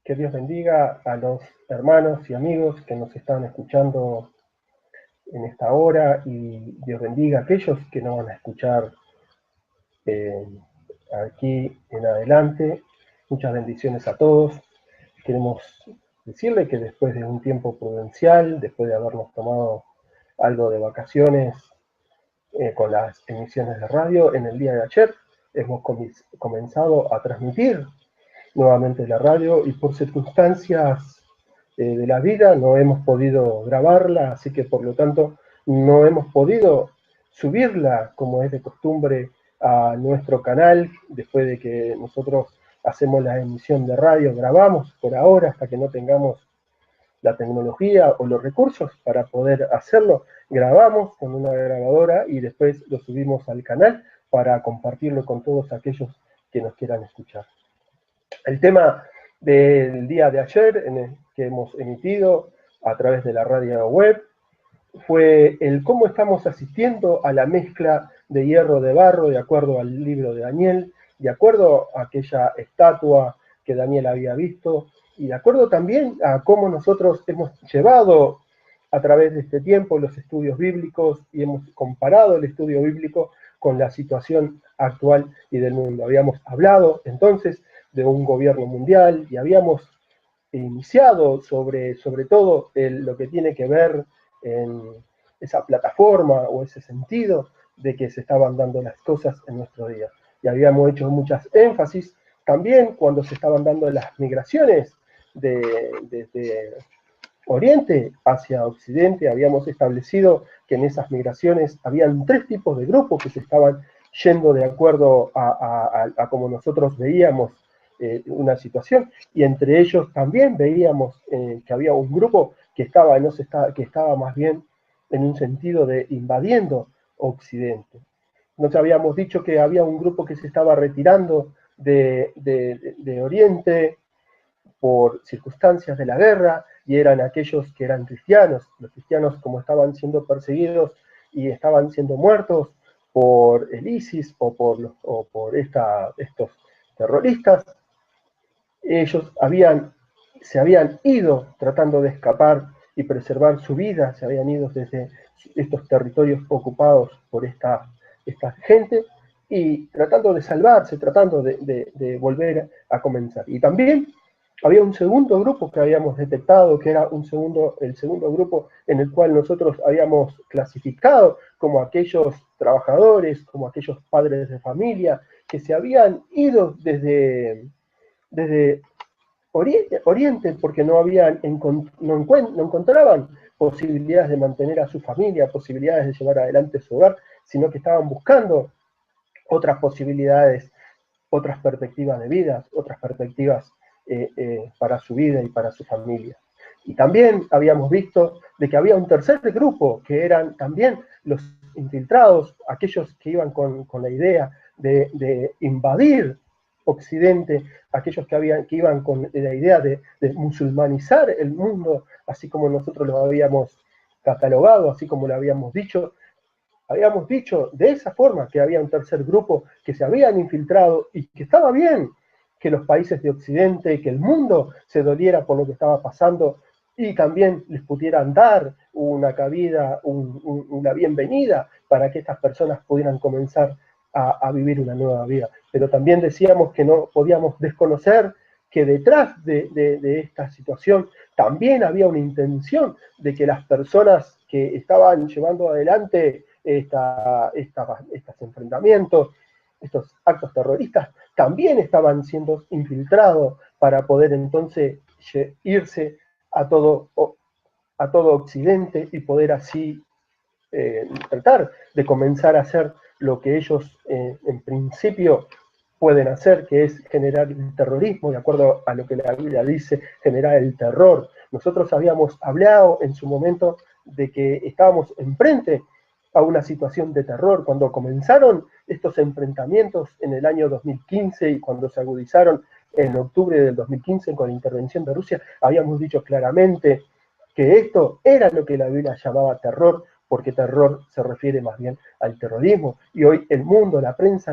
Que Dios bendiga a los hermanos y amigos que nos están escuchando en esta hora, y Dios bendiga a aquellos que no van a escuchar aquí en adelante. Muchas bendiciones a todos. Queremos decirle que después de un tiempo prudencial, después de habernos tomado algo de vacaciones con las emisiones de radio, en el día de ayer hemos comenzado a transmitir nuevamente la radio, y por circunstancias de la vida no hemos podido grabarla, así que por lo tanto no hemos podido subirla como es de costumbre a nuestro canal. Después de que nosotros hacemos la emisión de radio, grabamos por ahora hasta que no tengamos la tecnología o los recursos para poder hacerlo, grabamos con una grabadora y después lo subimos al canal para compartirlo con todos aquellos que nos quieran escuchar. El tema del día de ayer, que hemos emitido a través de la radio web, fue el cómo estamos asistiendo a la mezcla de hierro de barro, de acuerdo al libro de Daniel, de acuerdo a aquella estatua que Daniel había visto, y de acuerdo también a cómo nosotros hemos llevado a través de este tiempo los estudios bíblicos y hemos comparado el estudio bíblico con la situación actual y del mundo. Habíamos hablado entonces de un gobierno mundial y habíamos iniciado sobre todo lo que tiene que ver en esa plataforma o ese sentido de que se estaban dando las cosas en nuestro día. Y habíamos hecho muchas énfasis también cuando se estaban dando las migraciones desde Oriente hacia Occidente. Habíamos establecido que en esas migraciones habían tres tipos de grupos que se estaban yendo de acuerdo a como nosotros veíamos una situación, y entre ellos también veíamos que había un grupo que estaba más bien en un sentido de invadiendo Occidente. Nos habíamos dicho que había un grupo que se estaba retirando de Oriente por circunstancias de la guerra, y eran aquellos que eran cristianos. Los cristianos, como estaban siendo perseguidos y estaban siendo muertos por el ISIS o por estos terroristas, ellos se habían ido tratando de escapar y preservar su vida, se habían ido desde estos territorios ocupados por esta gente, y tratando de salvarse, tratando de volver a comenzar. Y también había un segundo grupo que habíamos detectado, que era el segundo grupo en el cual nosotros habíamos clasificado como aquellos trabajadores, como aquellos padres de familia, que se habían ido desde Oriente porque no encontraban posibilidades de mantener a su familia, posibilidades de llevar adelante su hogar, sino que estaban buscando otras posibilidades, otras perspectivas de vida, otras perspectivas para su vida y para su familia. Y también habíamos visto de que había un tercer grupo, que eran también los infiltrados, aquellos que iban con la idea de invadir Occidente, aquellos que iban con la idea de musulmanizar el mundo, así como nosotros lo habíamos catalogado, así como lo habíamos dicho de esa forma, que había un tercer grupo que se habían infiltrado, y que estaba bien que los países de Occidente, que el mundo se doliera por lo que estaba pasando, y también les pudieran dar una cabida, una bienvenida, para que estas personas pudieran comenzar a vivir una nueva vida. Pero también decíamos que no podíamos desconocer que detrás de esta situación también había una intención de que las personas que estaban llevando adelante estos enfrentamientos, estos actos terroristas, también estaban siendo infiltrados para poder entonces irse a todo Occidente y poder así tratar de comenzar a hacer lo que ellos en principio pueden hacer, que es generar el terrorismo, de acuerdo a lo que la Biblia dice, generar el terror. Nosotros habíamos hablado en su momento de que estábamos enfrente a una situación de terror. Cuando comenzaron estos enfrentamientos en el año 2015 y cuando se agudizaron en octubre del 2015 con la intervención de Rusia, habíamos dicho claramente que esto era lo que la Biblia llamaba terror, porque terror se refiere más bien al terrorismo. Y hoy el mundo, la prensa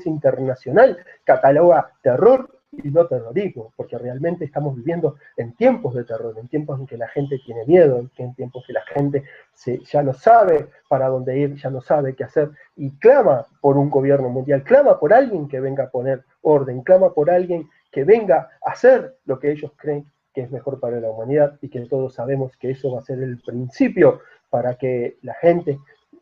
internacional, cataloga terror y no terrorismo, porque realmente estamos viviendo en tiempos de terror, en tiempos en que la gente tiene miedo, en tiempos en que la gente ya no sabe para dónde ir, ya no sabe qué hacer, y clama por un gobierno mundial, clama por alguien que venga a poner orden, clama por alguien que venga a hacer lo que ellos creen que es mejor para la humanidad, y que todos sabemos que eso va a ser el principio para que la gente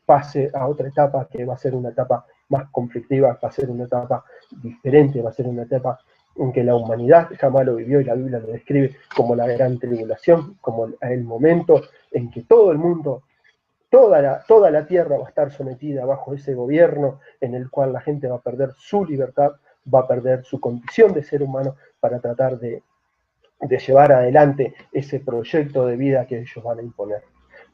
pase a otra etapa, que va a ser una etapa más conflictiva, va a ser una etapa diferente, va a ser una etapa en que la humanidad jamás lo vivió, y la Biblia lo describe como la gran tribulación, como el momento en que todo el mundo, toda la tierra va a estar sometida bajo ese gobierno en el cual la gente va a perder su libertad, va a perder su condición de ser humano para tratar de llevar adelante ese proyecto de vida que ellos van a imponer.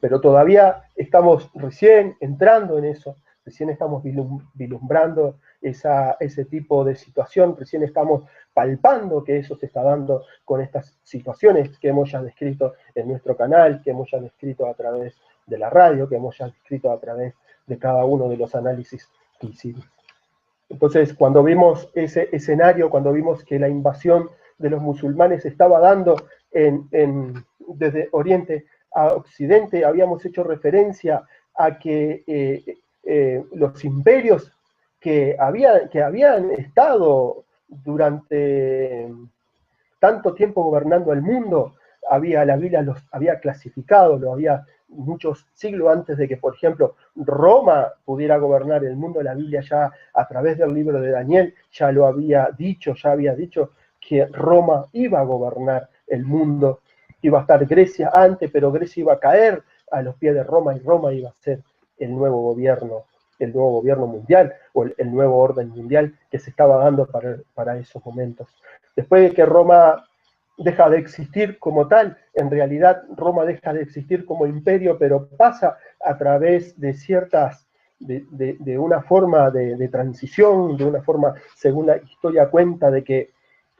Pero todavía estamos recién entrando en eso, recién estamos vislumbrando ese tipo de situación, recién estamos palpando que eso se está dando con estas situaciones que hemos ya descrito en nuestro canal, que hemos ya descrito a través de la radio, que hemos ya descrito a través de cada uno de los análisis que hicimos. Entonces, cuando vimos ese escenario, cuando vimos que la invasión de los musulmanes estaba dando desde Oriente a Occidente, habíamos hecho referencia a que los imperios que habían estado durante tanto tiempo gobernando el mundo, la Biblia los había clasificado, lo había muchos siglos antes de que, por ejemplo, Roma pudiera gobernar el mundo. La Biblia ya a través del libro de Daniel ya había dicho que Roma iba a gobernar el mundo, iba a estar Grecia antes, pero Grecia iba a caer a los pies de Roma, y Roma iba a ser el nuevo gobierno mundial, o el nuevo orden mundial que se estaba dando para esos momentos. Después de que Roma deja de existir como tal, en realidad Roma deja de existir como imperio, pero pasa a través de de una forma de transición, de una forma, según la historia cuenta, de que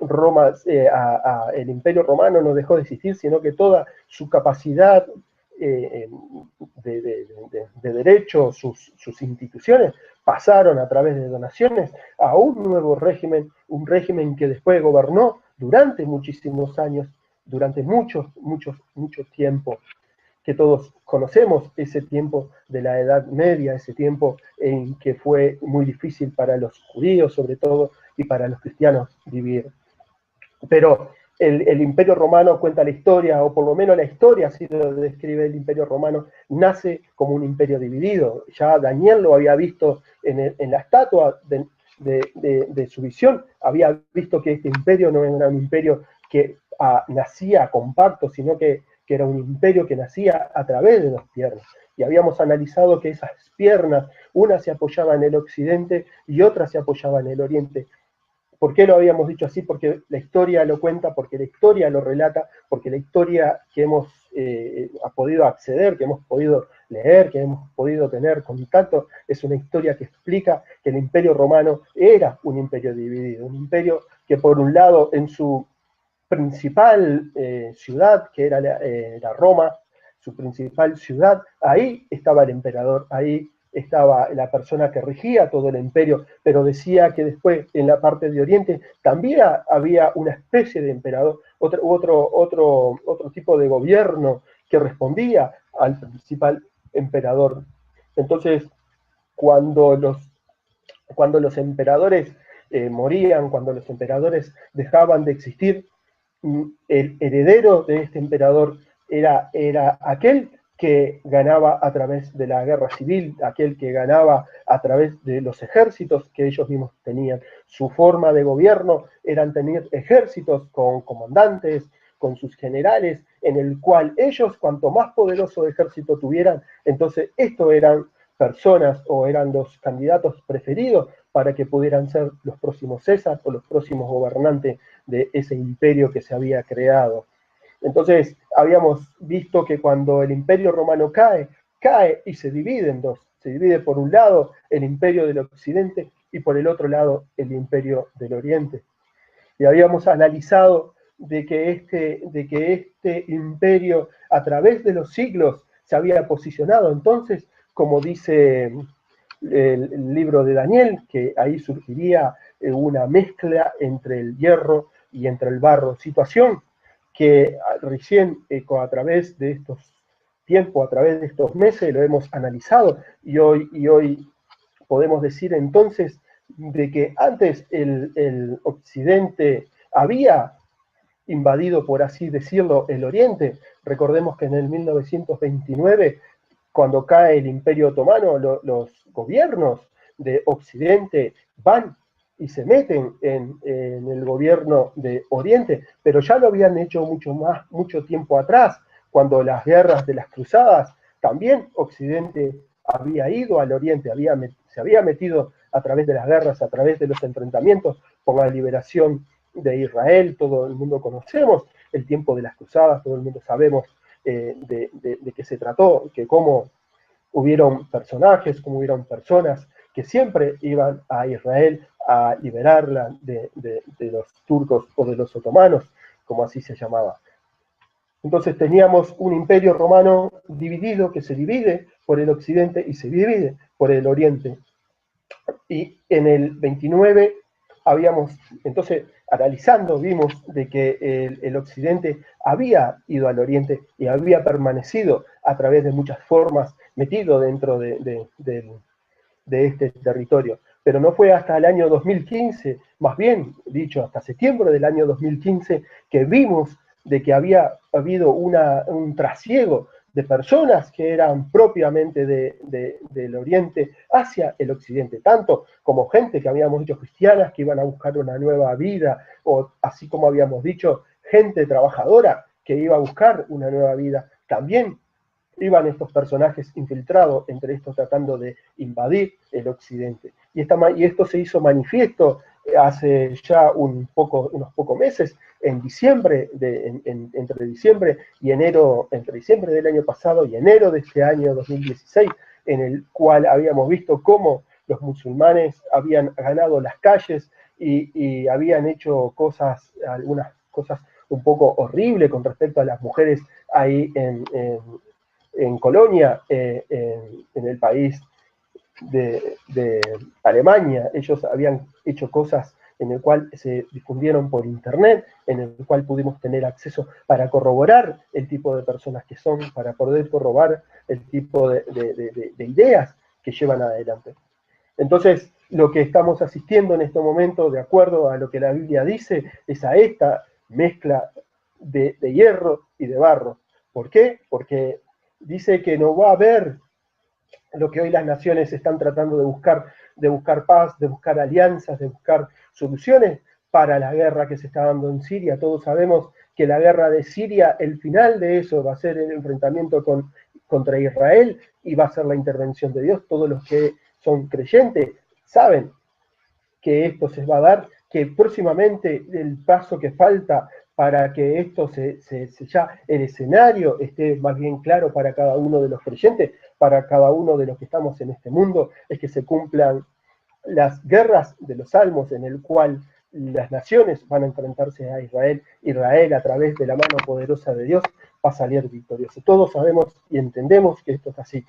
Roma, el imperio romano no dejó de existir, sino que toda su capacidad de derecho, sus instituciones, pasaron a través de donaciones a un nuevo régimen, un régimen que después gobernó durante muchísimos años, durante mucho tiempo, que todos conocemos, ese tiempo de la Edad Media, ese tiempo en que fue muy difícil para los judíos, sobre todo, y para los cristianos vivir. Pero el Imperio Romano cuenta la historia, o por lo menos la historia así lo describe el Imperio Romano, nace como un imperio dividido. Ya Daniel lo había visto en la estatua de su visión, había visto que este imperio no era un imperio que nacía compacto, sino que era un imperio que nacía a través de dos piernas. Y habíamos analizado que esas piernas, una se apoyaba en el occidente y otra se apoyaba en el oriente. ¿Por qué lo habíamos dicho así? Porque la historia lo cuenta, porque la historia lo relata, porque la historia que hemos podido acceder, que hemos podido leer, que hemos podido tener contacto, es una historia que explica que el Imperio Romano era un imperio dividido, un imperio que por un lado en su principal ciudad, que era la Roma, su principal ciudad, ahí estaba el emperador, ahí estaba la persona que regía todo el imperio, pero decía que después en la parte de Oriente también había una especie de emperador, otro tipo de gobierno que respondía al principal emperador. Entonces, cuando los emperadores morían, cuando los emperadores dejaban de existir, el heredero de este emperador era aquel que ganaba a través de la guerra civil, aquel que ganaba a través de los ejércitos que ellos mismos tenían. Su forma de gobierno era tener ejércitos con comandantes, con sus generales, en el cual ellos, cuanto más poderoso ejército tuvieran, entonces estos eran personas o eran los candidatos preferidos para que pudieran ser los próximos César o los próximos gobernantes de ese imperio que se había creado. Entonces, habíamos visto que cuando el Imperio Romano cae y se divide en dos. Se divide por un lado el Imperio del Occidente y por el otro lado el Imperio del Oriente. Y habíamos analizado de que este imperio a través de los siglos se había posicionado entonces, como dice el libro de Daniel, que ahí surgiría una mezcla entre el hierro y entre el barro, situación que recién a través de estos tiempos, a través de estos meses, lo hemos analizado y hoy podemos decir entonces de que antes el Occidente había invadido, por así decirlo, el Oriente. Recordemos que en el 1929, cuando cae el Imperio Otomano, los gobiernos de Occidente van y se meten en el gobierno de Oriente, pero ya lo habían hecho mucho tiempo atrás, cuando las guerras de las cruzadas, también Occidente había ido al Oriente, se había metido a través de las guerras, a través de los enfrentamientos por la liberación de Israel. Todo el mundo conocemos el tiempo de las cruzadas, todo el mundo sabemos de qué se trató, que cómo hubieron personajes, cómo hubieron personas que siempre iban a Israel a liberarla de los turcos o de los otomanos, como así se llamaba. Entonces teníamos un imperio romano dividido, que se divide por el occidente y se divide por el oriente. Y en el 29 habíamos, entonces analizando, vimos de que el occidente había ido al oriente y había permanecido a través de muchas formas metido dentro de este territorio. Pero no fue hasta el año 2015, más bien dicho, hasta septiembre del año 2015, que vimos de que había habido un trasiego de personas que eran propiamente del oriente hacia el occidente, tanto como gente que habíamos dicho cristianas que iban a buscar una nueva vida, o así como habíamos dicho, gente trabajadora que iba a buscar una nueva vida. También iban estos personajes infiltrados entre estos tratando de invadir el occidente. Y esto se hizo manifiesto hace ya unos pocos meses, en diciembre, entre diciembre y enero, entre diciembre del año pasado y enero de este año 2016, en el cual habíamos visto cómo los musulmanes habían ganado las calles y habían hecho algunas cosas un poco horribles con respecto a las mujeres ahí en Colonia, en el país de Alemania. Ellos habían hecho cosas en el cual se difundieron por internet, en el cual pudimos tener acceso para corroborar el tipo de personas que son, para poder corroborar el tipo de ideas que llevan adelante. Entonces, lo que estamos asistiendo en este momento, de acuerdo a lo que la Biblia dice, es a esta mezcla de hierro y de barro. ¿Por qué? Porque dice que no va a haber lo que hoy las naciones están tratando de buscar paz, de buscar alianzas, de buscar soluciones para la guerra que se está dando en Siria. Todos sabemos que la guerra de Siria, el final de eso va a ser el enfrentamiento contra Israel y va a ser la intervención de Dios. Todos los que son creyentes saben que esto se va a dar, que próximamente el paso que falta para que esto ya el escenario esté más bien claro para cada uno de los creyentes, para cada uno de los que estamos en este mundo, es que se cumplan las guerras de los salmos en el cual las naciones van a enfrentarse a Israel. Israel, a través de la mano poderosa de Dios, va a salir victorioso. Todos sabemos y entendemos que esto es así,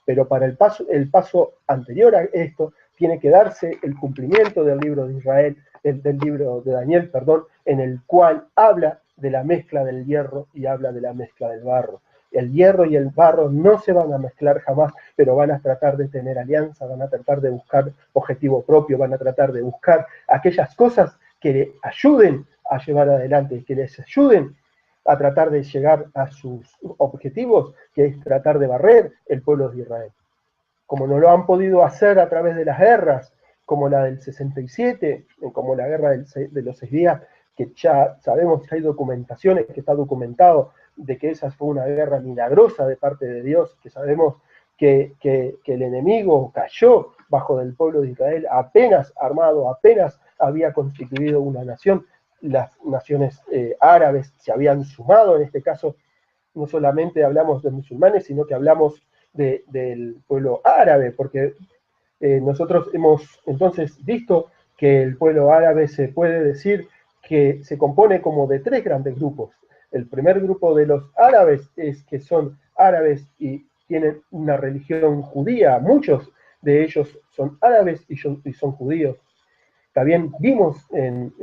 pero para el paso anterior a esto tiene que darse el cumplimiento del libro de Israel, del libro de Daniel, perdón, en el cual habla de la mezcla del hierro y habla de la mezcla del barro. El hierro y el barro no se van a mezclar jamás, pero van a tratar de tener alianza, van a tratar de buscar objetivo propio, van a tratar de buscar aquellas cosas que le ayuden a llevar adelante, que les ayuden a tratar de llegar a sus objetivos, que es tratar de barrer el pueblo de Israel. Como no lo han podido hacer a través de las guerras, como la del 67, como la guerra de los 6 días, que ya sabemos que hay documentaciones, que está documentado de que esa fue una guerra milagrosa de parte de Dios, que sabemos que el enemigo cayó bajo del pueblo de Israel apenas armado, apenas había constituido una nación. Las naciones árabes se habían sumado, en este caso no solamente hablamos de musulmanes, sino que hablamos del pueblo árabe, porque nosotros hemos entonces visto que el pueblo árabe se puede decir que se compone como de 3 grandes grupos. El primer grupo de los árabes es que son árabes y tienen una religión judía. Muchos de ellos son árabes y son judíos. También vimos en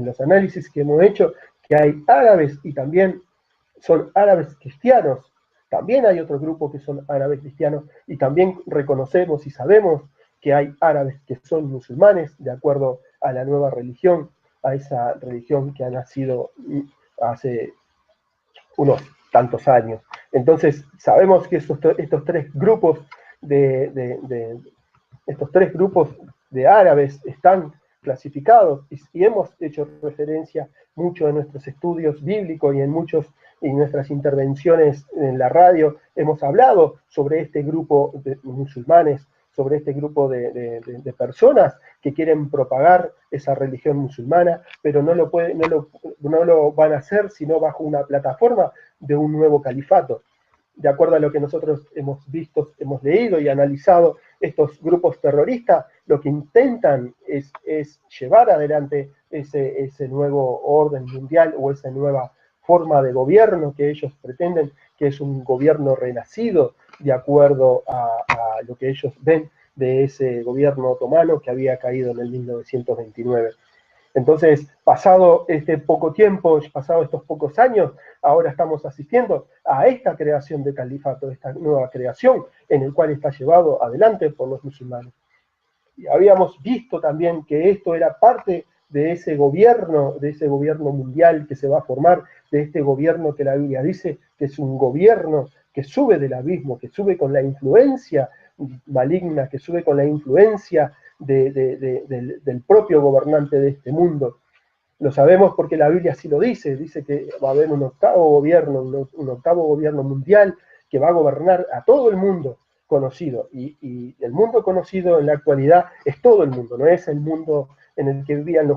los análisis que hemos hecho que hay árabes y también son árabes cristianos. También hay otro grupo que son árabes cristianos y también reconocemos y sabemos que hay árabes que son musulmanes de acuerdo a la nueva religión, a esa religión que ha nacido hace unos tantos años. Entonces sabemos que estos tres grupos estos tres grupos de árabes están clasificados y hemos hecho referencia mucho en nuestros estudios bíblicos y en nuestras intervenciones en la radio, hemos hablado sobre este grupo de musulmanes, sobre este grupo de personas que quieren propagar esa religión musulmana, pero no lo van a hacer sino bajo una plataforma de un nuevo califato. De acuerdo a lo que nosotros hemos visto, hemos leído y analizado, estos grupos terroristas lo que intentan es llevar adelante ese nuevo orden mundial o esa nueva forma de gobierno que ellos pretenden, que es un gobierno renacido de acuerdo a lo que ellos ven de ese gobierno otomano que había caído en el 1929. Entonces, pasado este poco tiempo, pasado estos pocos años, ahora estamos asistiendo a esta creación de califato, esta nueva creación en el cual está llevado adelante por los musulmanes. Y habíamos visto también que esto era parte de ese gobierno mundial que se va a formar, de este gobierno que la Biblia dice que es un gobierno que sube del abismo, que sube con la influencia maligna, que sube con la influencia del propio gobernante de este mundo. Lo sabemos porque la Biblia así lo dice que va a haber un octavo gobierno mundial que va a gobernar a todo el mundo conocido. Y el mundo conocido en la actualidad es todo el mundo, no es el mundo en el que vivían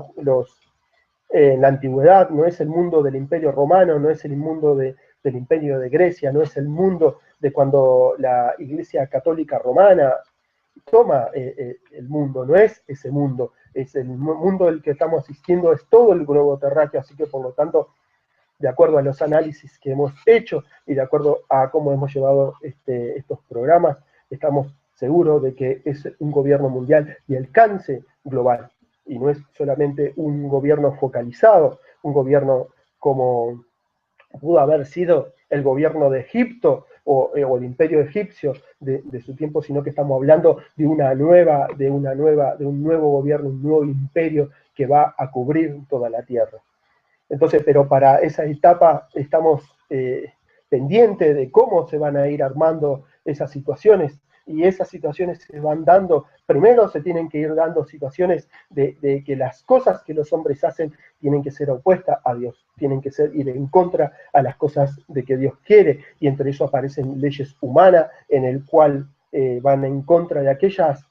en la antigüedad, no es el mundo del Imperio Romano, no es el mundo del Imperio de Grecia, no es el mundo de cuando la Iglesia Católica Romana toma el mundo, no es ese mundo, es el mundo al que estamos asistiendo, es todo el globo terráqueo, así que por lo tanto, de acuerdo a los análisis que hemos hecho y de acuerdo a cómo hemos llevado estos programas, estamos seguros de que es un gobierno mundial de alcance global, y no es solamente un gobierno focalizado, un gobierno como pudo haber sido el gobierno de Egipto o el imperio egipcio de su tiempo, sino que estamos hablando de un nuevo gobierno, un nuevo imperio que va a cubrir toda la tierra. Entonces, pero para esa etapa estamos pendientes de cómo se van a ir armando esas situaciones, y esas situaciones se van dando, primero se tienen que ir dando situaciones de que las cosas que los hombres hacen tienen que ser opuestas a Dios, tienen que ir en contra a las cosas de que Dios quiere, y entre eso aparecen leyes humanas en el cual van en contra de aquellas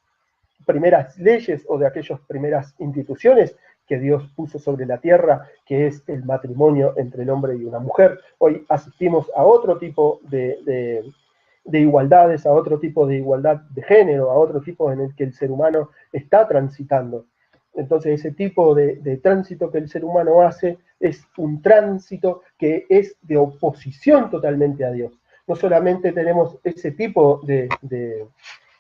primeras leyes o de aquellas primeras instituciones que Dios puso sobre la tierra, que es el matrimonio entre el hombre y una mujer. Hoy asistimos a otro tipo de igualdades, a otro tipo de igualdad de género, a otro tipo en el que el ser humano está transitando. Entonces ese tipo de tránsito que el ser humano hace es un tránsito que es de oposición totalmente a Dios. No solamente tenemos ese tipo de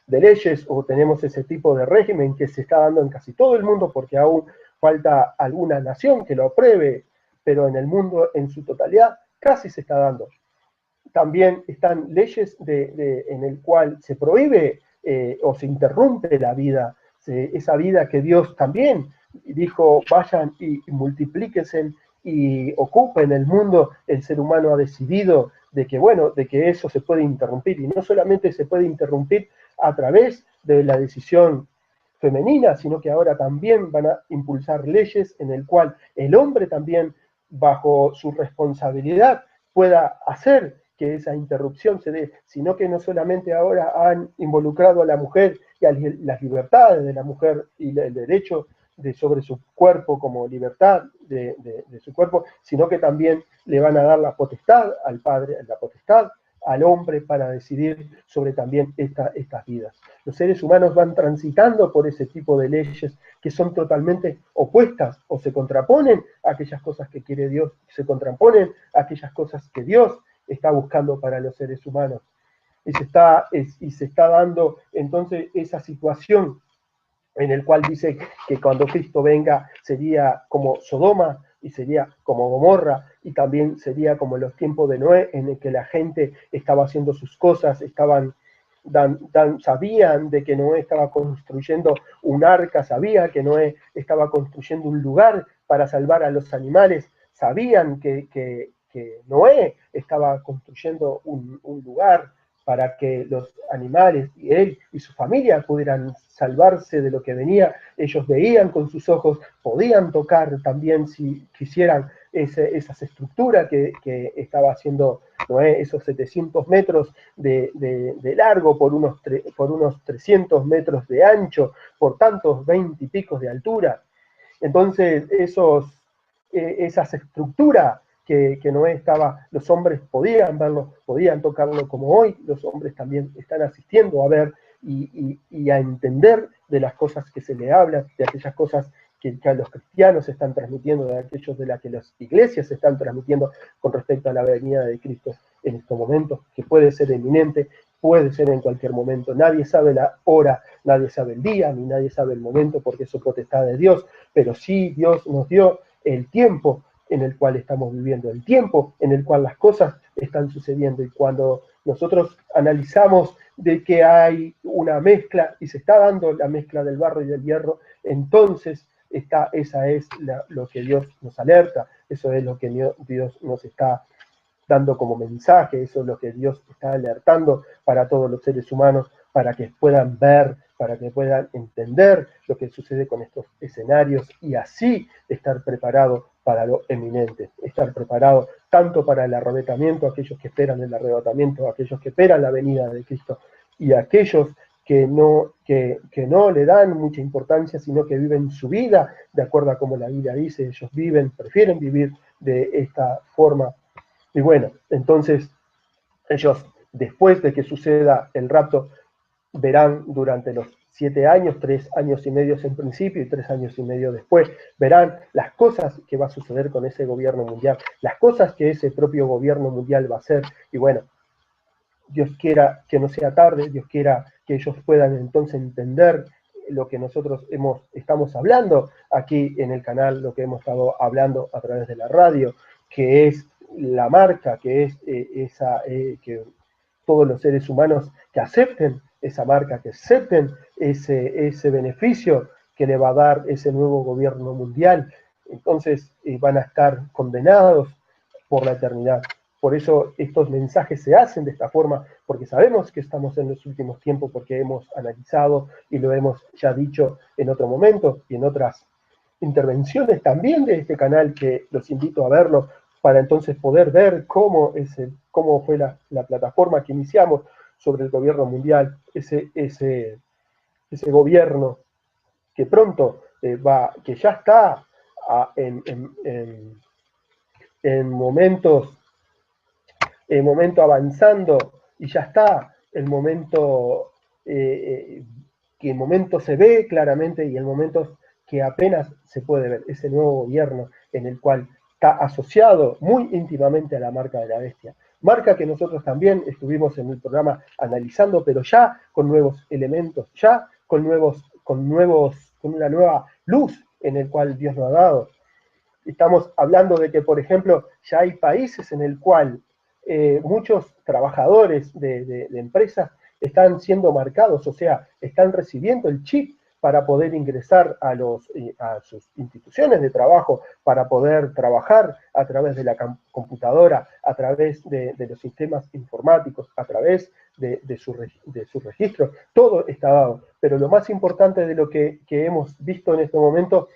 leyes o tenemos ese tipo de régimen que se está dando en casi todo el mundo, porque aún falta alguna nación que lo apruebe, pero en el mundo en su totalidad casi se está dando. También están leyes en el cual se prohíbe o se interrumpe la vida, esa vida que Dios también dijo, vayan y multiplíquense y ocupen el mundo. El ser humano ha decidido de que eso se puede interrumpir, y no solamente se puede interrumpir a través de la decisión femenina, sino que ahora también van a impulsar leyes en el cual el hombre también, bajo su responsabilidad, pueda hacer que esa interrupción se dé, sino que no solamente ahora han involucrado a la mujer y a las libertades de la mujer y el derecho sobre su cuerpo como libertad de su cuerpo, sino que también le van a dar la potestad al padre, la potestad al hombre para decidir sobre también estas vidas. Los seres humanos van transitando por ese tipo de leyes que son totalmente opuestas o se contraponen a aquellas cosas que quiere Dios, se contraponen a aquellas cosas que Dios está buscando para los seres humanos. y se está dando entonces esa situación en el cual dice que cuando Cristo venga sería como Sodoma y sería como Gomorra, y también sería como en los tiempos de Noé, en el que la gente estaba haciendo sus cosas, sabían de que Noé estaba construyendo un arca, sabía que Noé estaba construyendo un lugar para salvar a los animales, sabían que Noé estaba construyendo un lugar para que los animales y él y su familia pudieran salvarse de lo que venía. Ellos veían con sus ojos, podían tocar también si quisieran esas estructuras que estaba haciendo Noé, esos 700 metros de largo por unos 300 metros de ancho, por tantos 20 y picos de altura. Entonces, esas estructuras que Noé estaba, los hombres podían verlo, podían tocarlo, como hoy los hombres también están asistiendo a ver y a entender de las cosas que se le hablan, de aquellas cosas que los cristianos están transmitiendo, de aquellos de las que las iglesias están transmitiendo con respecto a la venida de Cristo en estos momentos, que puede ser eminente, puede ser en cualquier momento. Nadie sabe la hora, nadie sabe el día, ni nadie sabe el momento, porque eso es potestad de Dios, pero sí Dios nos dio el tiempo en el cual estamos viviendo, el tiempo en el cual las cosas están sucediendo. Y cuando nosotros analizamos de que hay una mezcla y se está dando la mezcla del barro y del hierro, entonces esa es lo que Dios nos alerta, eso es lo que Dios nos está dando como mensaje, eso es lo que Dios está alertando para todos los seres humanos, para que puedan ver, para que puedan entender lo que sucede con estos escenarios y así estar preparado para lo eminente, estar preparado tanto para el arrebatamiento, aquellos que esperan el arrebatamiento, aquellos que esperan la venida de Cristo y aquellos que no le dan mucha importancia, sino que viven su vida de acuerdo a como la Biblia dice, ellos prefieren vivir de esta forma. Y bueno, entonces ellos, después de que suceda el rapto, verán durante los 7 años, 3 años y medio en principio y 3 años y medio después, verán las cosas que va a suceder con ese gobierno mundial, las cosas que ese propio gobierno mundial va a hacer. Y bueno, Dios quiera que no sea tarde, Dios quiera que ellos puedan entonces entender lo que nosotros estamos hablando aquí en el canal, lo que hemos estado hablando a través de la radio, que es la marca, que es que todos los seres humanos que acepten esa marca, que acepten ese beneficio que le va a dar ese nuevo gobierno mundial, entonces van a estar condenados por la eternidad. Por eso estos mensajes se hacen de esta forma, porque sabemos que estamos en los últimos tiempos, porque hemos analizado y lo hemos ya dicho en otro momento y en otras intervenciones también de este canal, que los invito a verlo para entonces poder ver cómo fue la plataforma que iniciamos sobre el gobierno mundial, ese gobierno que pronto que ya está en momentos avanzando y ya está que el momento se ve claramente y el momento que apenas se puede ver, ese nuevo gobierno en el cual está asociado muy íntimamente a la marca de la bestia. Marca que nosotros también estuvimos en el programa analizando, pero ya con nuevos elementos, ya con una nueva luz en el cual Dios nos ha dado. Estamos hablando de que, por ejemplo, ya hay países en el cual muchos trabajadores de empresas están siendo marcados, o sea, están recibiendo el chip para poder ingresar a sus instituciones de trabajo, para poder trabajar a través de la computadora, a través de los sistemas informáticos, a través de su registro. Todo está dado. Pero lo más importante de lo que hemos visto en este momento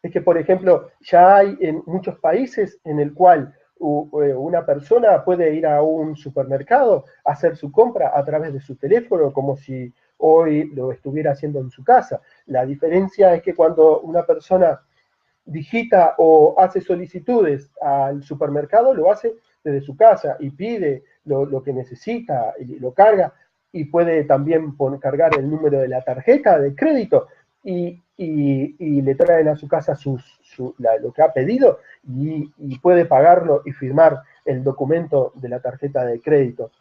es que, por ejemplo, ya hay en muchos países en el cual una persona puede ir a un supermercado a hacer su compra a través de su teléfono, como si hoy lo estuviera haciendo en su casa. La diferencia es que cuando una persona digita o hace solicitudes al supermercado, lo hace desde su casa y pide lo que necesita y lo carga, y puede también cargar el número de la tarjeta de crédito y le traen a su casa lo que ha pedido y puede pagarlo y firmar el documento de la tarjeta de crédito.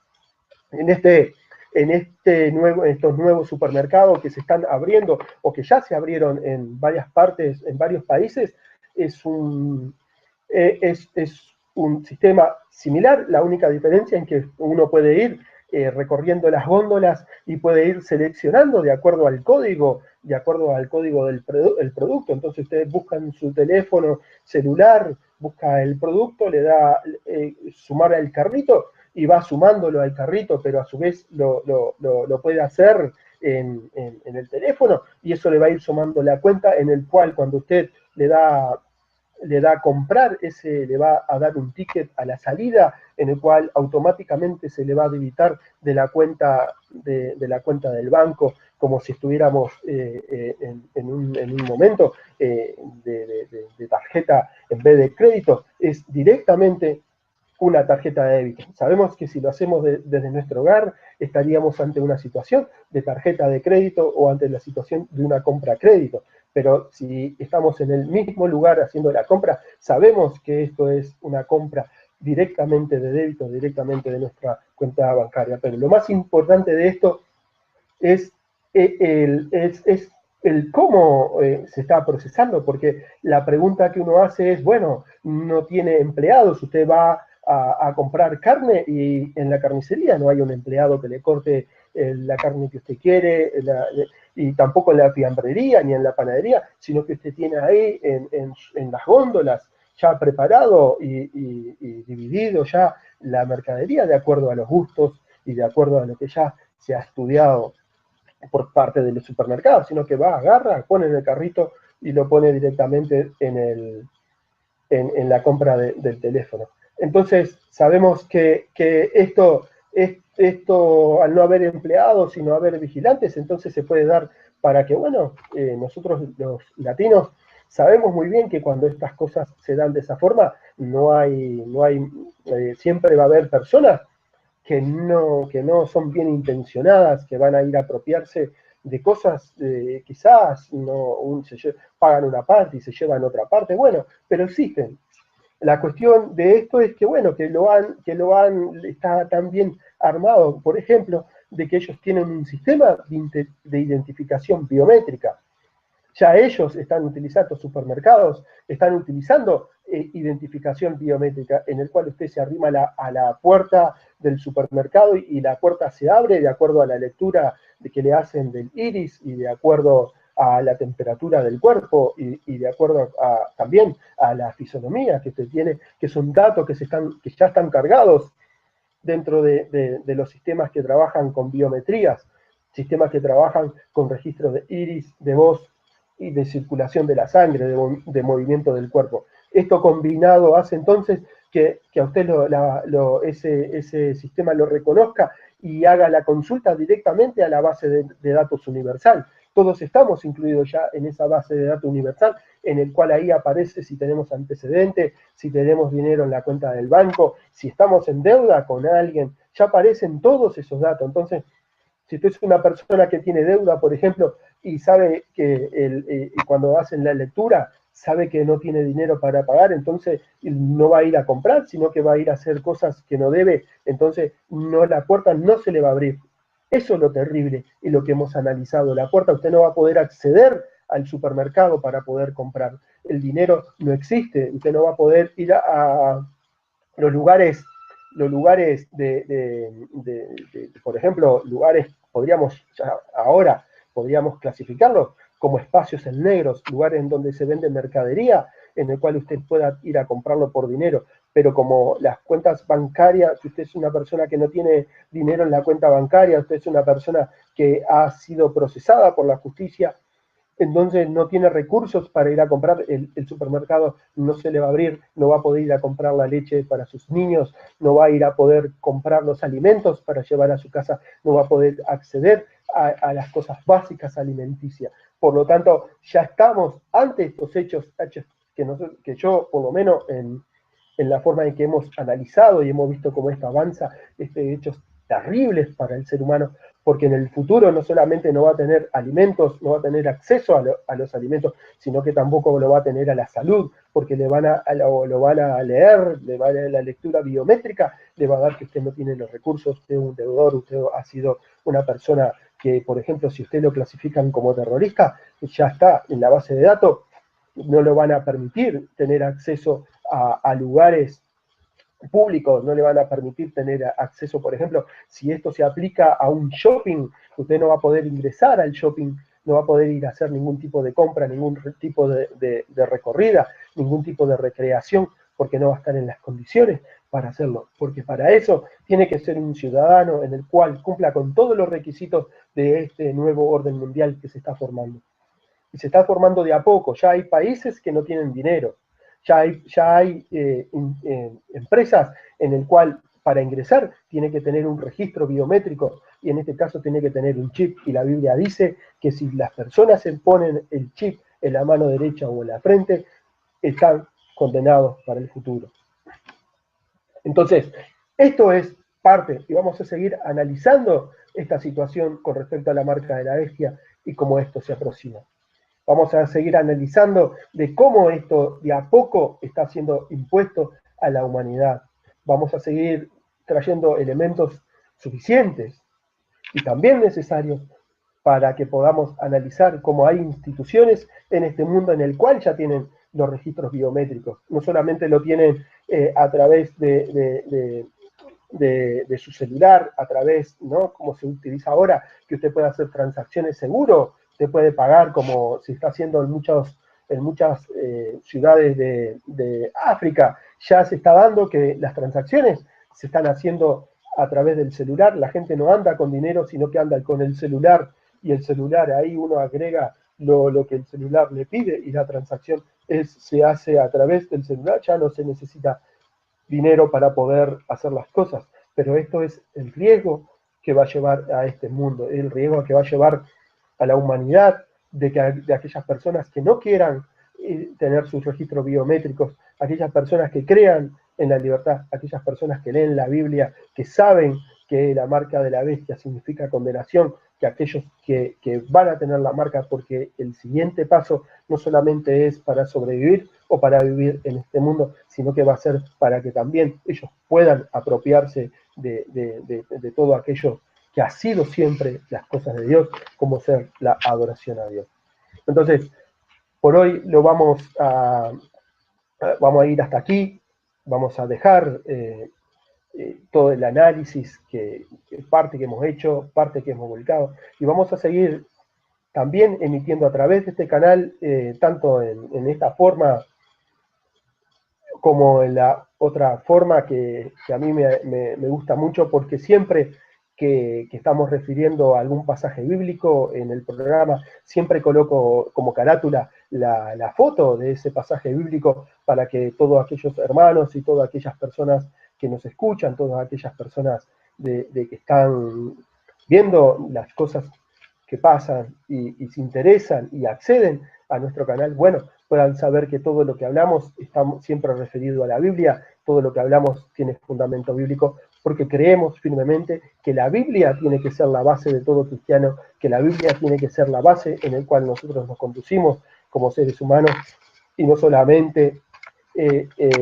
En este en estos nuevos supermercados que se están abriendo o que ya se abrieron en varias partes, en varios países, es un sistema similar. La única diferencia es que uno puede ir recorriendo las góndolas y puede ir seleccionando de acuerdo al código del producto. Entonces ustedes buscan su teléfono celular, busca el producto, le da sumar al carrito y va sumándolo al carrito, pero a su vez lo puede hacer en el teléfono, y eso le va a ir sumando la cuenta, en el cual cuando usted le da a comprar, le va a dar un ticket a la salida, en el cual automáticamente se le va a debitar de la cuenta del banco, como si estuviéramos en un momento de tarjeta en vez de crédito. Es directamente una tarjeta de débito. Sabemos que si lo hacemos desde nuestro hogar, estaríamos ante una situación de tarjeta de crédito o ante la situación de una compra a crédito. Pero si estamos en el mismo lugar haciendo la compra, sabemos que esto es una compra directamente de débito, directamente de nuestra cuenta bancaria. Pero lo más importante de esto es el cómo se está procesando, porque la pregunta que uno hace es, bueno, no tiene empleados, usted va a comprar carne y en la carnicería no hay un empleado que le corte la carne que usted quiere, y tampoco en la fiambrería ni en la panadería, sino que usted tiene ahí en las góndolas ya preparado y dividido ya la mercadería de acuerdo a los gustos y de acuerdo a lo que ya se ha estudiado por parte de los supermercados, sino que va, agarra, pone en el carrito y lo pone directamente en la compra del teléfono. Entonces, sabemos que esto, al no haber empleados, sino haber vigilantes, entonces se puede dar para que, bueno, nosotros los latinos sabemos muy bien que cuando estas cosas se dan de esa forma, siempre va a haber personas que no son bien intencionadas, que van a ir a apropiarse de cosas, quizás pagan una parte y se llevan otra parte, bueno, pero existen. La cuestión de esto es que, bueno, está tan bien armado, por ejemplo, de que ellos tienen un sistema de identificación biométrica. Ya ellos están utilizando, supermercados, están utilizando identificación biométrica, en el cual usted se arrima a la puerta del supermercado y la puerta se abre de acuerdo a la lectura que le hacen del iris y de acuerdo a la temperatura del cuerpo y de acuerdo también a la fisonomía que usted tiene, que son datos que ya están cargados dentro de los sistemas que trabajan con biometrías, sistemas que trabajan con registros de iris, de voz y de circulación de la sangre, de movimiento del cuerpo. Esto combinado hace entonces que a usted ese sistema lo reconozca y haga la consulta directamente a la base de datos universal. Todos estamos incluidos ya en esa base de datos universal, en el cual ahí aparece si tenemos antecedentes, si tenemos dinero en la cuenta del banco, si estamos en deuda con alguien, ya aparecen todos esos datos. Entonces, si usted es una persona que tiene deuda, por ejemplo, y sabe que cuando hacen la lectura, sabe que no tiene dinero para pagar, entonces no va a ir a comprar, sino que va a ir a hacer cosas que no debe, entonces la puerta no se le va a abrir. Eso es lo terrible y lo que hemos analizado. La puerta, usted no va a poder acceder al supermercado para poder comprar. El dinero no existe, usted no va a poder ir a los lugares por ejemplo, ahora podríamos clasificarlos como espacios en negros, lugares en donde se vende mercadería, en el cual usted pueda ir a comprarlo por dinero, pero como las cuentas bancarias, si usted es una persona que no tiene dinero en la cuenta bancaria, usted es una persona que ha sido procesada por la justicia, entonces no tiene recursos para ir a comprar, el supermercado no se le va a abrir, no va a poder ir a comprar la leche para sus niños, no va a ir a poder comprar los alimentos para llevar a su casa, no va a poder acceder a las cosas básicas alimenticias. Por lo tanto, ya estamos ante estos hechos que yo, por lo menos en la forma en que hemos analizado y hemos visto cómo esto avanza, hechos terribles para el ser humano, porque en el futuro no solamente no va a tener alimentos, no va a tener acceso a los alimentos, sino que tampoco lo va a tener a la salud, porque lo van a leer, le va a leer la lectura biométrica, le va a dar que usted no tiene los recursos, usted es un deudor, usted ha sido una persona que, por ejemplo, si usted lo clasifican como terrorista, ya está en la base de datos, no lo van a permitir tener acceso a lugares públicos, no le van a permitir tener acceso, por ejemplo, si esto se aplica a un shopping, usted no va a poder ingresar al shopping, no va a poder ir a hacer ningún tipo de compra, ningún tipo de recorrida, ningún tipo de recreación, porque no va a estar en las condiciones para hacerlo, porque para eso tiene que ser un ciudadano en el cual cumpla con todos los requisitos de este nuevo orden mundial que se está formando. Y se está formando de a poco, ya hay países que no tienen dinero, ya hay empresas en el cual para ingresar tiene que tener un registro biométrico y en este caso tiene que tener un chip. Y la Biblia dice que si las personas se ponen el chip en la mano derecha o en la frente, están condenados para el futuro. Entonces, esto es parte, y vamos a seguir analizando esta situación con respecto a la marca de la bestia y cómo esto se aproxima. Vamos a seguir analizando de cómo esto de a poco está siendo impuesto a la humanidad. Vamos a seguir trayendo elementos suficientes y también necesarios para que podamos analizar cómo hay instituciones en este mundo en el cual ya tienen los registros biométricos. No solamente lo tienen a través de su celular, a través, ¿no? Como se utiliza ahora, que usted puede hacer transacciones seguro, usted puede pagar como se está haciendo en muchas ciudades de África, ya se está dando que las transacciones se están haciendo a través del celular, la gente no anda con dinero, sino que anda con el celular, y el celular, ahí uno agrega lo que el celular le pide, y la transacción se hace a través del celular, ya no se necesita dinero para poder hacer las cosas, pero esto es el riesgo que va a llevar a este mundo, el riesgo que va a llevar a la humanidad de aquellas personas que no quieran tener sus registros biométricos, aquellas personas que crean en la libertad, aquellas personas que leen la Biblia, que saben que la marca de la bestia significa condenación, que aquellos que van a tener la marca porque el siguiente paso no solamente es para sobrevivir o para vivir en este mundo, sino que va a ser para que también ellos puedan apropiarse de todo aquello que ha sido siempre las cosas de Dios, como ser la adoración a Dios. Entonces, por hoy lo vamos a ir hasta aquí, vamos a dejar todo el análisis, parte que hemos hecho, parte que hemos volcado, y vamos a seguir también emitiendo a través de este canal, tanto en esta forma como en la otra forma que a mí me gusta mucho, porque siempre que estamos refiriendo a algún pasaje bíblico en el programa, siempre coloco como carátula la foto de ese pasaje bíblico para que todos aquellos hermanos y todas aquellas personas que nos escuchan, todas aquellas personas de que están viendo las cosas que pasan y se interesan y acceden a nuestro canal, bueno, puedan saber que todo lo que hablamos está siempre referido a la Biblia, todo lo que hablamos tiene fundamento bíblico, porque creemos firmemente que la Biblia tiene que ser la base de todo cristiano, que la Biblia tiene que ser la base en la cual nosotros nos conducimos como seres humanos, y no solamente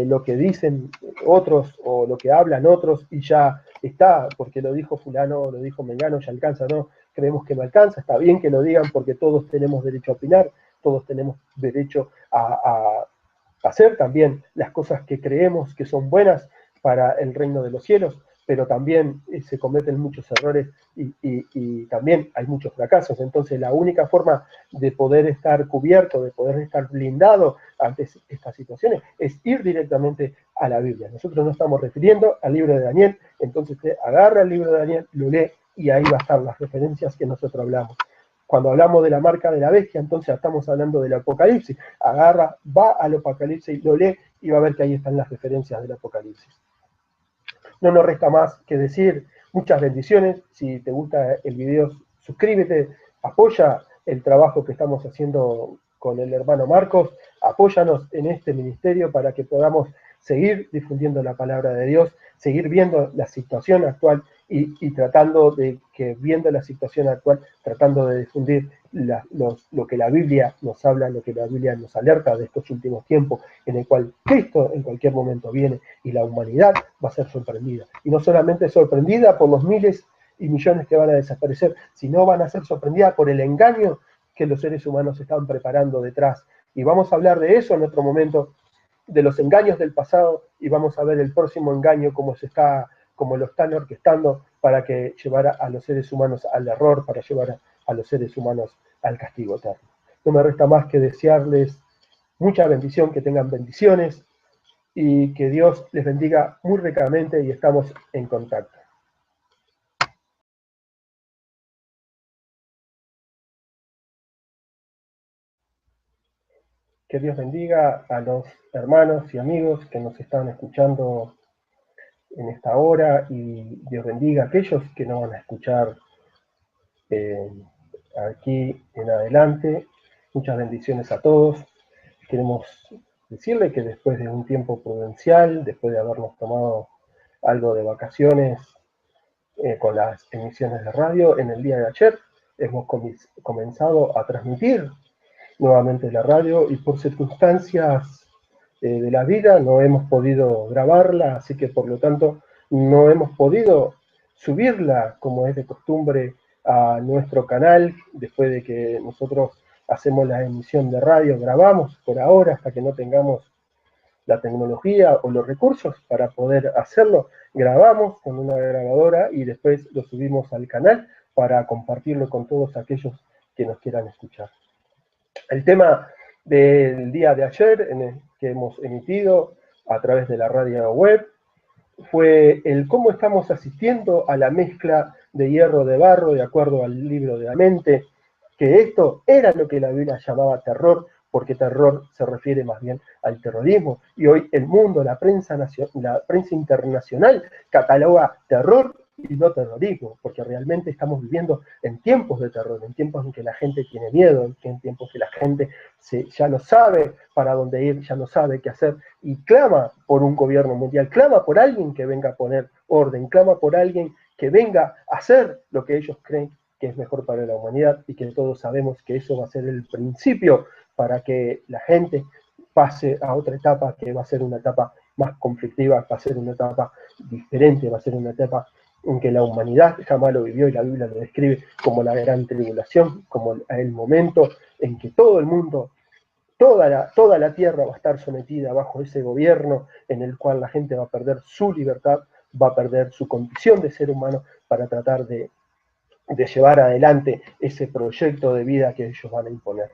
lo que dicen otros o lo que hablan otros y ya está, porque lo dijo fulano, lo dijo mengano, ya alcanza, no, creemos que no alcanza, está bien que lo digan porque todos tenemos derecho a opinar, todos tenemos derecho a hacer también las cosas que creemos que son buenas para el reino de los cielos, pero también se cometen muchos errores y también hay muchos fracasos. Entonces la única forma de poder estar cubierto, de poder estar blindado ante estas situaciones, es ir directamente a la Biblia. Nosotros no estamos refiriendo al libro de Daniel, entonces usted agarra el libro de Daniel, lo lee y ahí va a estar las referencias que nosotros hablamos. Cuando hablamos de la marca de la bestia, entonces estamos hablando del Apocalipsis. Agarra, va al Apocalipsis, lo lee y va a ver que ahí están las referencias del Apocalipsis. No nos resta más que decir muchas bendiciones. Si te gusta el video, suscríbete, apoya el trabajo que estamos haciendo con el hermano Marcos, apóyanos en este ministerio para que podamos seguir difundiendo la palabra de Dios, seguir viendo la situación actual y tratando de que, viendo la situación actual, tratando de difundir lo que la Biblia nos habla, lo que la Biblia nos alerta de estos últimos tiempos, en el cual Cristo en cualquier momento viene y la humanidad va a ser sorprendida. Y no solamente sorprendida por los miles y millones que van a desaparecer, sino van a ser sorprendidas por el engaño que los seres humanos están preparando detrás. Y vamos a hablar de eso en otro momento, de los engaños del pasado, y vamos a ver el próximo engaño, como lo están orquestando para que llevara a los seres humanos al error, para llevar a los seres humanos al castigo eterno. No me resta más que desearles mucha bendición, que tengan bendiciones y que Dios les bendiga muy ricamente, y estamos en contacto. Que Dios bendiga a los hermanos y amigos que nos están escuchando en esta hora, y Dios bendiga a aquellos que no van a escuchar aquí en adelante. Muchas bendiciones a todos. Queremos decirle que después de un tiempo prudencial, después de habernos tomado algo de vacaciones con las emisiones de radio, en el día de ayer hemos comenzado a transmitir nuevamente la radio, y por circunstancias de la vida no hemos podido grabarla, así que por lo tanto no hemos podido subirla como es de costumbre a nuestro canal. Después de que nosotros hacemos la emisión de radio, grabamos por ahora hasta que no tengamos la tecnología o los recursos para poder hacerlo, grabamos con una grabadora y después lo subimos al canal para compartirlo con todos aquellos que nos quieran escuchar. El tema del día de ayer, que hemos emitido a través de la radio web, fue el cómo estamos asistiendo a la mezcla de hierro de barro, de acuerdo al libro de la mente, que esto era lo que la Biblia llamaba terror, porque terror se refiere más bien al terrorismo. Y hoy el mundo, la prensa internacional, cataloga terror y no terrorismo, porque realmente estamos viviendo en tiempos de terror, en tiempos en que la gente tiene miedo, en tiempos que la gente ya no sabe para dónde ir, ya no sabe qué hacer, y clama por un gobierno mundial, clama por alguien que venga a poner orden, clama por alguien que venga a hacer lo que ellos creen que es mejor para la humanidad, y que todos sabemos que eso va a ser el principio para que la gente pase a otra etapa, que va a ser una etapa más conflictiva, va a ser una etapa diferente, va a ser una etapa en que la humanidad jamás lo vivió, y la Biblia lo describe como la gran tribulación, como el momento en que todo el mundo, toda la tierra va a estar sometida bajo ese gobierno en el cual la gente va a perder su libertad, va a perder su condición de ser humano para tratar de llevar adelante ese proyecto de vida que ellos van a imponer.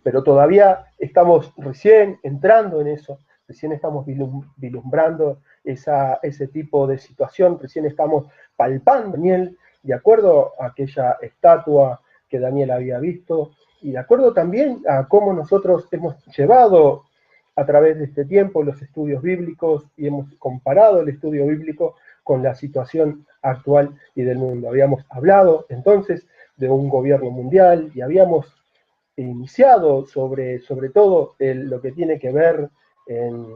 Pero todavía estamos recién entrando en eso, recién estamos vislumbrando ese tipo de situación, recién estamos palpando Daniel, de acuerdo a aquella estatua que Daniel había visto, y de acuerdo también a cómo nosotros hemos llevado a través de este tiempo los estudios bíblicos y hemos comparado el estudio bíblico con la situación actual y del mundo. Habíamos hablado entonces de un gobierno mundial y habíamos iniciado sobre todo lo que tiene que ver en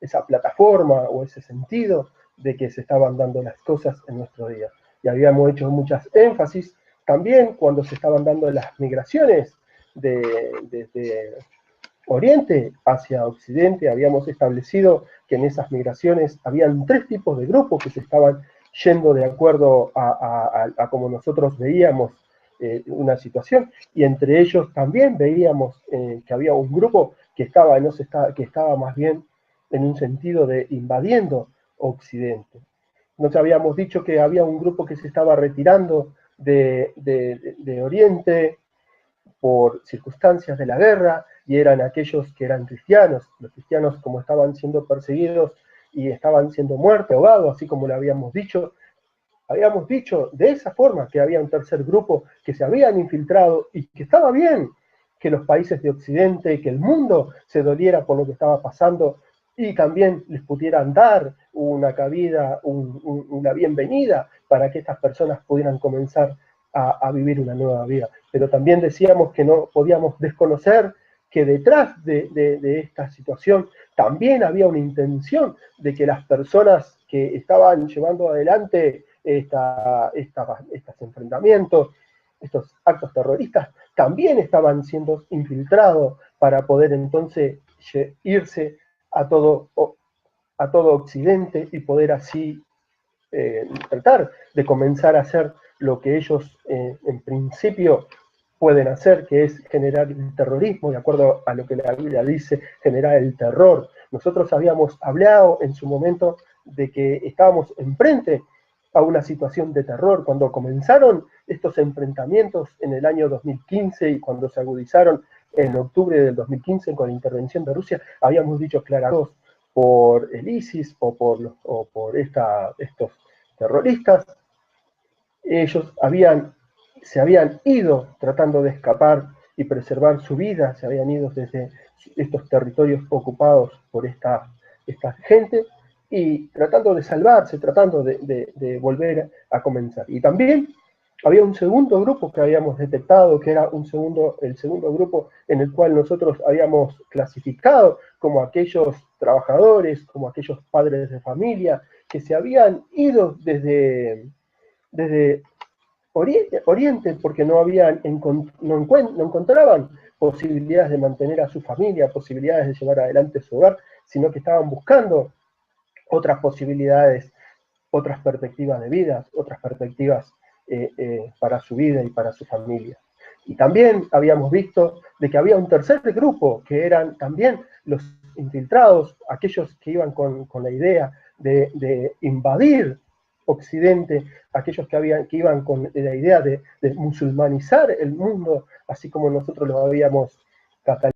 esa plataforma o ese sentido de que se estaban dando las cosas en nuestro día. Y habíamos hecho muchas énfasis también cuando se estaban dando las migraciones desde Oriente hacia Occidente. Habíamos establecido que en esas migraciones habían tres tipos de grupos que se estaban yendo de acuerdo a como nosotros veíamos una situación, y entre ellos también veíamos que había un grupo que estaba más bien en un sentido de invadiendo Occidente. Nos habíamos dicho que había un grupo que se estaba retirando de Oriente por circunstancias de la guerra, y eran aquellos que eran cristianos. Los cristianos, como estaban siendo perseguidos y estaban siendo muertos, ahogados, así como lo habíamos dicho de esa forma que había un tercer grupo que se habían infiltrado, y que estaba bien que los países de Occidente, que el mundo se doliera por lo que estaba pasando, y también les pudieran dar una cabida, una bienvenida para que estas personas pudieran comenzar a vivir una nueva vida. Pero también decíamos que no podíamos desconocer que detrás de esta situación también había una intención de que las personas que estaban llevando adelante estos enfrentamientos, estos actos terroristas, también estaban siendo infiltrados para poder entonces irse a todo Occidente y poder así tratar de comenzar a hacer lo que ellos en principio pueden hacer, que es generar el terrorismo, de acuerdo a lo que la Biblia dice, generar el terror. Nosotros habíamos hablado en su momento de que estábamos enfrente a una situación de terror. Cuando comenzaron estos enfrentamientos en el año 2015 y cuando se agudizaron en octubre del 2015 con la intervención de Rusia, habíamos dicho claramente por el ISIS o por estos terroristas, ellos se habían ido tratando de escapar y preservar su vida, se habían ido desde estos territorios ocupados por esta gente y tratando de salvarse, tratando de volver a comenzar. Y también había un segundo grupo que habíamos detectado, que era el segundo grupo en el cual nosotros habíamos clasificado como aquellos trabajadores, como aquellos padres de familia, que se habían ido desde Oriente porque no encontraban posibilidades de mantener a su familia, posibilidades de llevar adelante su hogar, sino que estaban buscando otras posibilidades, otras perspectivas de vida, otras perspectivas para su vida y para su familia. Y también habíamos visto de que había un tercer grupo, que eran también los infiltrados, aquellos que iban con la idea de invadir Occidente, aquellos que iban con la idea de musulmanizar el mundo, así como nosotros lo habíamos catalogados